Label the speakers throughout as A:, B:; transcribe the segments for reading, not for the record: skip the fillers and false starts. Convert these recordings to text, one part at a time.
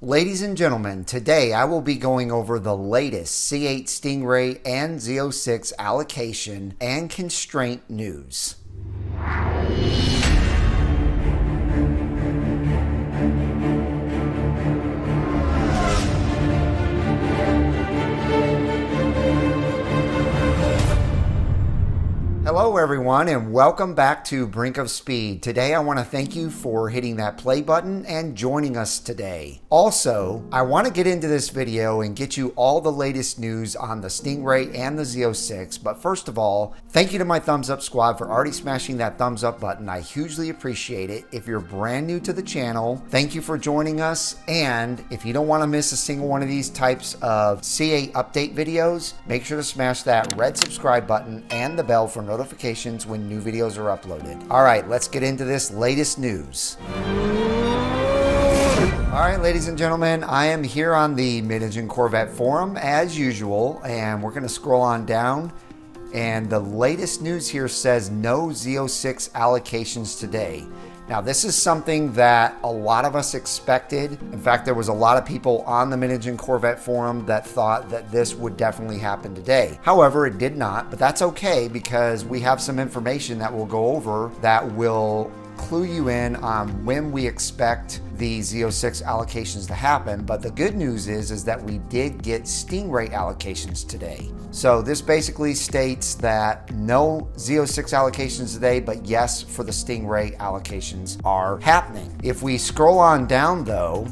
A: Ladies and gentlemen, today I will be going over the latest C8 Stingray and Z06 allocation and constraint news. Hello everyone and welcome back to Brink of Speed. Today I want to thank you for hitting that play button and joining us today. Also, I want to get into this video and get you all the latest news on the Stingray and the Z06, but first of all, thank you to my thumbs up squad for already smashing that thumbs up button. I hugely appreciate it. If you're brand new to the channel, thank you for joining us, and if you don't want to miss a single one of these types of C8 update videos, make sure to smash that red subscribe button and the bell for notifications when new videos are uploaded. All right, let's get into this latest news. All right, ladies and gentlemen, I am here on the Mid-Engine Corvette forum as usual, and we're going to scroll on down. And the latest news here says no Z06 allocations today. Now, this is something that a lot of us expected. In fact, there was a lot of people on the Mid-Engine Corvette forum that thought that this would definitely happen today. However, it did not, but that's okay because we have some information that we'll go over that will clue you in on when we expect the Z06 allocations to happen. But the good news is that we did get Stingray allocations today. So this basically states that no Z06 allocations today, but yes, for the Stingray allocations are happening. If we scroll on down though,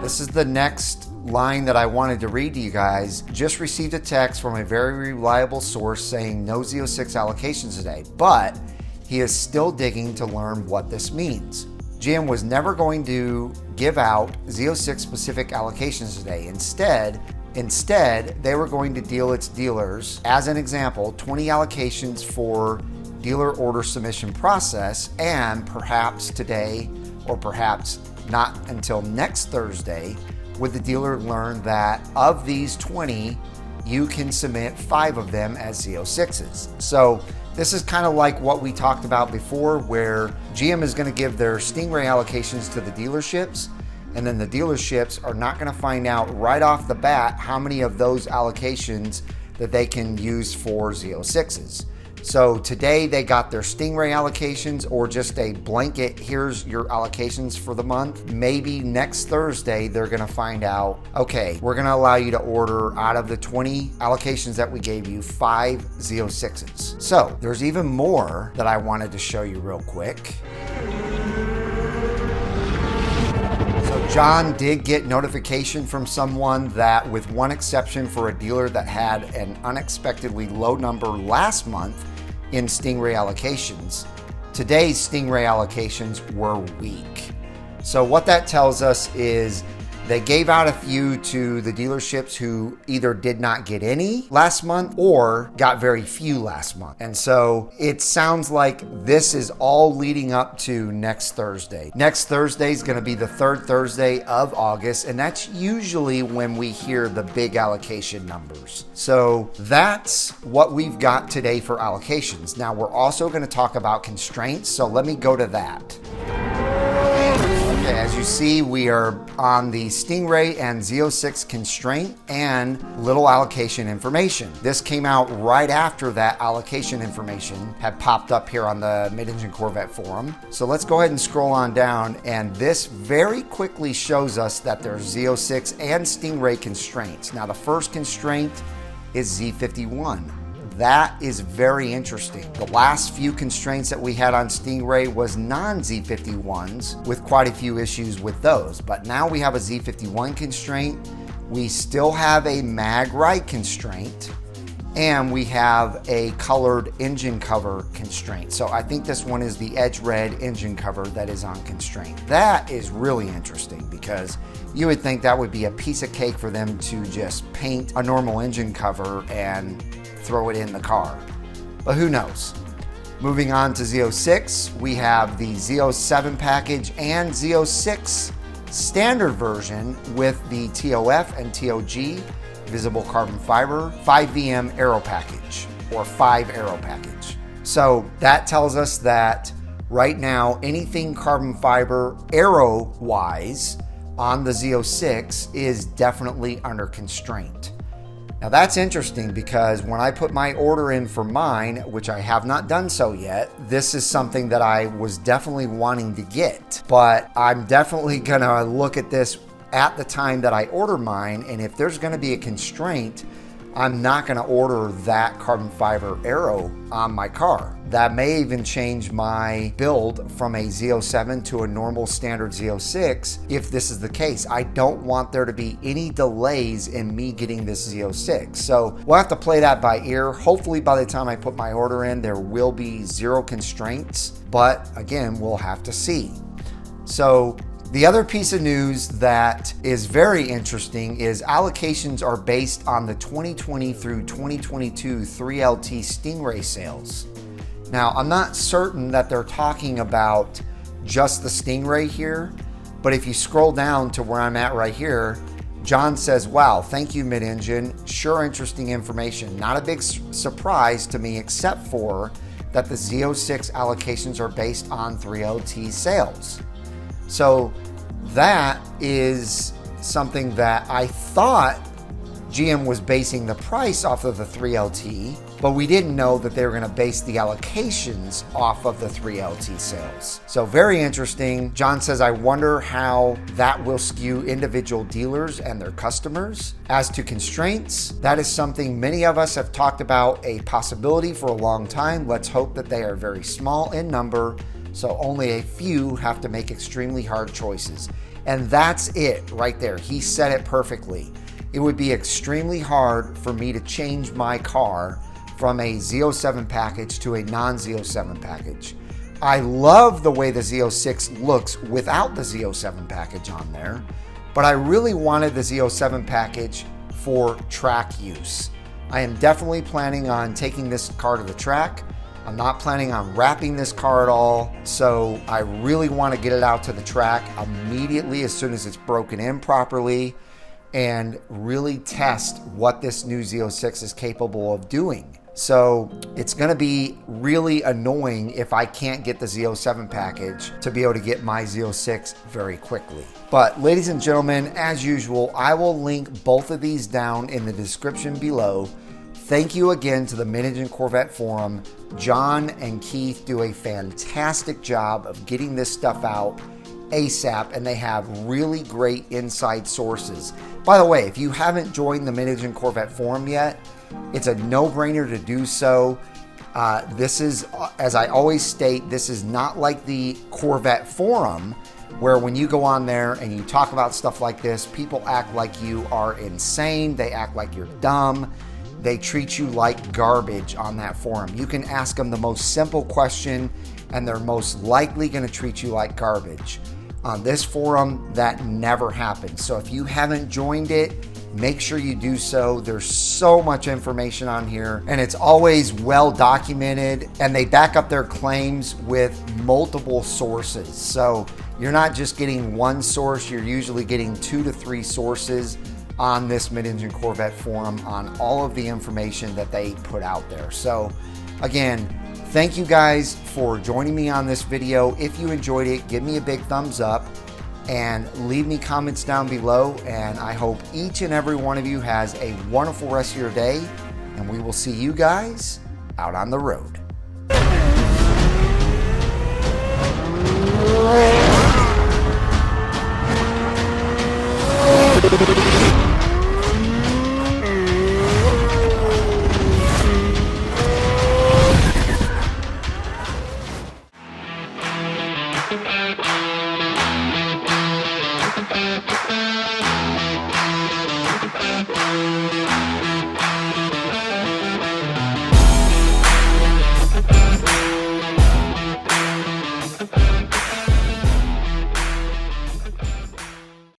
A: this is the next line that I wanted to read to you guys. Just received a text from a very reliable source saying no Z06 allocations today, but he is still digging to learn what this means. GM was never going to give out Z06 specific allocations today. Instead, they were going to deal its dealers, as an example, 20 allocations for dealer order submission process, and perhaps today, or perhaps not until next Thursday, would the dealer learn that of these 20, you can submit 5 of them as Z06s. So this is kind of like what we talked about before, where GM is going to give their Stingray allocations to the dealerships, and then the dealerships are not going to find out right off the bat how many of those allocations that they can use for Z06s. So today they got their Stingray allocations, or just a blanket, here's your allocations for the month. Maybe next Thursday they're gonna find out, okay, we're gonna allow you to order out of the 20 allocations that we gave you, 5 Z06s. So there's even more that I wanted to show you real quick. John did get notification from someone that, with one exception for a dealer that had an unexpectedly low number last month in Stingray allocations, today's Stingray allocations were weak. So what that tells us is they gave out a few to the dealerships who either did not get any last month or got very few last month. And so it sounds like this is all leading up to next Thursday. Next Thursday is going to be the 3rd Thursday of August, and that's usually when we hear the big allocation numbers. So that's what we've got today for allocations. Now we're also going to talk about constraints, so let me go to that. Okay, as you see, we are on the Stingray and Z06 constraint and little allocation information. This came out right after that allocation information had popped up here on the Mid-Engine Corvette forum. So let's go ahead and scroll on down, and this very quickly shows us that there's Z06 and Stingray constraints. Now the first constraint is Z51. That is very interesting. The last few constraints that we had on Stingray was non-Z51s, with quite a few issues with those. But now we have a Z51 constraint. We still have a mag right constraint, and we have a colored engine cover constraint. So I think this one is the edge red engine cover that is on constraint. That is really interesting because you would think that would be a piece of cake for them to just paint a normal engine cover and throw it in the car, but who knows. Moving on to Z06, we have the Z07 package and Z06 standard version with the TOF and TOG visible carbon fiber 5VM aero package, or 5 aero package. So that tells us that right now, anything carbon fiber aero-wise on the Z06 is definitely under constraint. Now that's interesting because when I put my order in for mine, which I have not done so yet, this is something that I was definitely wanting to get. But I'm definitely gonna look at this at the time that I order mine, and if there's gonna be a constraint, I'm not gonna order that carbon fiber aero on my car. That may even change my build from a Z07 to a normal standard Z06 if this is the case. I don't want there to be any delays in me getting this Z06. So we'll have to play that by ear. Hopefully by the time I put my order in, there will be zero constraints, but again, we'll have to see. So the other piece of news that is very interesting is allocations are based on the 2020 through 2022 3LT Stingray sales. Now, I'm not certain that they're talking about just the Stingray here, but if you scroll down to where I'm at right here, John says, wow, thank you, mid-engine. Sure, interesting information. Not a big surprise to me, except for that the Z06 allocations are based on 3LT sales. So that is something that I thought GM was basing the price off of the 3LT, but we didn't know that they were going to base the allocations off of the 3LT sales. So very interesting. John says, I wonder how that will skew individual dealers and their customers. As to constraints, that is something many of us have talked about, a possibility for a long time. Let's hope that they are very small in number, so only a few have to make extremely hard choices. And that's it right there. He said it perfectly. It would be extremely hard for me to change my car from a Z07 package to a non-Z07 package. I love the way the Z06 looks without the Z07 package on there, but I really wanted the Z07 package for track use. I am definitely planning on taking this car to the track. I'm not planning on wrapping this car at all, so I really want to get it out to the track immediately as soon as it's broken in properly and really test what this new Z06 is capable of doing. So it's going to be really annoying if I can't get the Z07 package to be able to get my Z06 very quickly. But ladies and gentlemen, as usual, I will link both of these down in the description below. Thank you again to the Mid-Engine Corvette Forum. John and Keith do a fantastic job of getting this stuff out ASAP, and they have really great inside sources. By the way, if you haven't joined the Mid-Engine Corvette Forum yet, it's a no-brainer to do so. This is, as I always state, this is not like the Corvette Forum, where when you go on there and you talk about stuff like this, people act like you are insane. They act like you're dumb. They treat you like garbage on that forum. You can ask them the most simple question and they're most likely going to treat you like garbage. On this forum, that never happens. So if you haven't joined it, make sure you do so. There's so much information on here and it's always well documented, and they back up their claims with multiple sources. So you're not just getting one source, you're usually getting 2 to 3 sources on this Mid-Engine Corvette forum on all of the information that they put out there. So again, thank you guys for joining me on this video. If you enjoyed it, give me a big thumbs up and leave me comments down below. And I hope each and every one of you has a wonderful rest of your day, and we will see you guys out on the road.